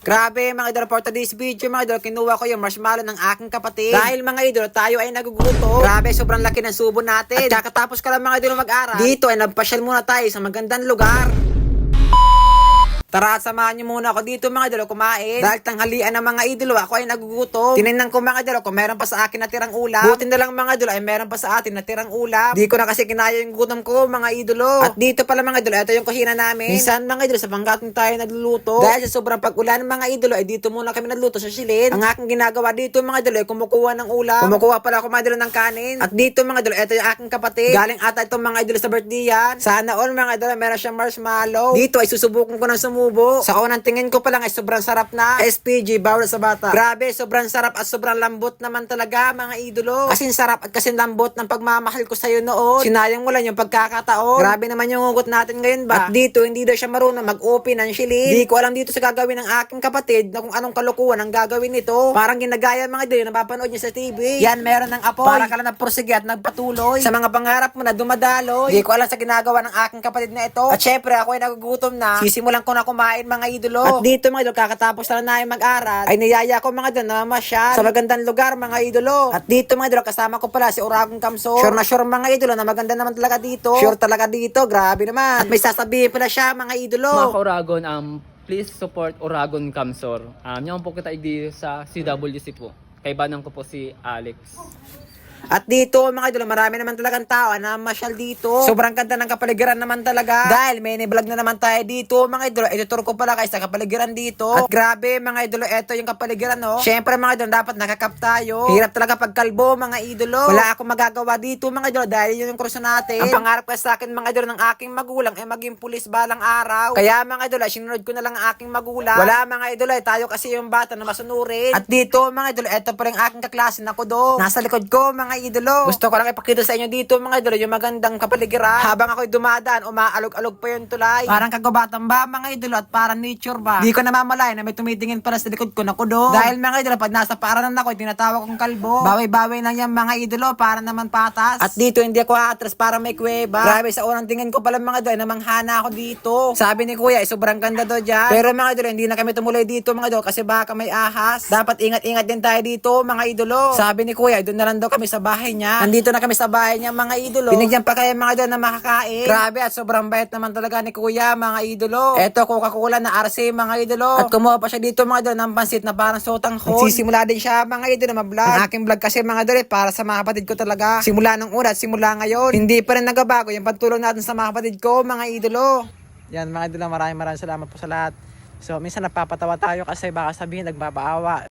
Grabe mga idol, for today's video mga idol, kinuha ko yung marshmallow ng aking kapatid. Dahil mga idol, tayo ay nagugutom. Grabe, sobrang laki ng subo natin. At kakatapos ka lang mga idol mag-aral, dito ay nagpasyal muna tayo sa magandang lugar. Tara, samahan niyo muna ako dito mga idolo kumain. Dahil tanghalian ng mga idolo, ako ay nagugutom. Tinignan ko mga idolo kung meron pa sa akin natirang ulam. Buti na lang mga idolo ay meron pa sa atin natirang ulam. Di ko na kasi kinaya yung gutom ko mga idolo. At dito pala mga idolo, ito yung kusina namin. Minsan mga idolo, sa banggatin tayo nagluluto. Dahil sa sobrang pag-ulan mga idolo, ay dito muna kami nagluto sa silid. Ang aking ginagawa dito mga idolo ay kumukuha ng ulam. Kumukuha pala ako mga idolo ng kanin. At dito mga idolo, ito yung aking kapatid. Galing ata itong mga idolo sa birthday yan. Sana all mga idolo, meron siyang marshmallow. Dito ay susubukan ko ng sumubo. Sa unang tingin ko pa lang ay sobrang sarap na. SPG, bawal sa bata. Grabe, sobrang sarap at sobrang lambot naman talaga mga idolo. Kasing sarap at kasing lambot ng pagmamahal ko sa'yo noon. Sinayang mo lang yung pagkakataon. Grabe naman yung hugot natin ngayon ba? At dito, hindi daw siya marunong mag-open ng silid. Hindi ko alam dito sa gagawin ng aking kapatid na kung anong kalukuhan ang gagawin nito. Parang ginagaya mga idolo, napapanood niya sa TV. Yan, meron ng apoy. Para ka lang nagpursige at nagpatuloy sa mga pangarap mo na dumadaloy. Hindi ko alam sa ginagawa ng aking kapatid na ito. At syempre, ako ay nagugutom na. Sisimulan ko na kumain mga idolo. At dito mga idolo, kakatapos na namin mag-aral, ay niyaya ko mga idolo na masyal sa magandang lugar mga idolo. At dito mga idolo, kasama ko pala si Uragon Kamso. Sure na sure mga idolo na maganda naman talaga dito. Sure talaga dito, grabe naman. At may sasabihin pala siya mga idolo. Mga ka-Uragon, please support Uragon Kamsor. Yan po kita dito sa CWC po. Kaibanan ko po si Alex. At dito mga idolo, marami naman talagang tao na masyal dito. Sobrang ganda ng kapaligiran naman talaga. Dahil may ni-vlog na naman tayo dito mga idolo. Ituturo ko pala kayo sa kapaligiran dito. At grabe mga idolo, eto yung kapaligiran no. Syempre mga idolo, dapat nakakap tayo. Hirap talaga pagkalbo mga idolo. Wala akong magagawa dito mga idolo dahil yun yung kurso natin. Ang pangarap ko sa akin mga idolo ng aking magulang ay maging pulis balang araw. Kaya mga idolo, sinunod ko na lang ang aking magulang. Wala mga idolo, tayo kasi yung bata na masunurin. At dito mga idolo, eto pa rin aking kaklase na kudo. Nasa likod ko mga idolo. Gusto ko lang ipakita sa inyo dito mga idolo yung magandang kapaligiran. Habang ako'y dumadaan, umaalog-alog pa yung tulay. Parang kagubatan ba mga idolo at parang nature ba? Di ko namamalayan na may tumitingin pala sa likod ko na kudo. Dahil mga idolo, pag nasa paranan ako, tinatawag kong kalbo. Bawi-bawi lang yan mga idolo para naman patas. At dito hindi ako aatras para may kuweba. Grabe, sa unang tingin ko pala mga idolo, namanghana ako dito. Sabi ni kuya, sobrang ganda daw dyan. Pero mga idolo, hindi na kami tumuloy dito mga idolo kasi baka may ahas. Dapat ingat-ingat din tayo dito mga idolo. Sabi ni kuya, doon na lang daw kami sa bahay niya. Nandito na kami sa bahay niya mga idolo. Binigyan pa kayo mga idolo na makakain. Grabe at sobrang bait naman talaga ni kuya mga idolo. Eto Coca-Cola na RC mga idolo. At kumuha pa siya dito mga idolo ng pansit na parang sotang hon. Nagsisimula din siya mga idolo na mag-vlog. Ang aking vlog kasi mga idolo para sa mga kapatid ko talaga. Simula nung una at simula ngayon. Hindi pa rin nagabago yung pagtulong natin sa mga kapatid ko mga idolo. Yan mga idolo, maraming salamat po sa lahat. So minsan napapatawa tayo kasi baka sabihin nagbabaawa.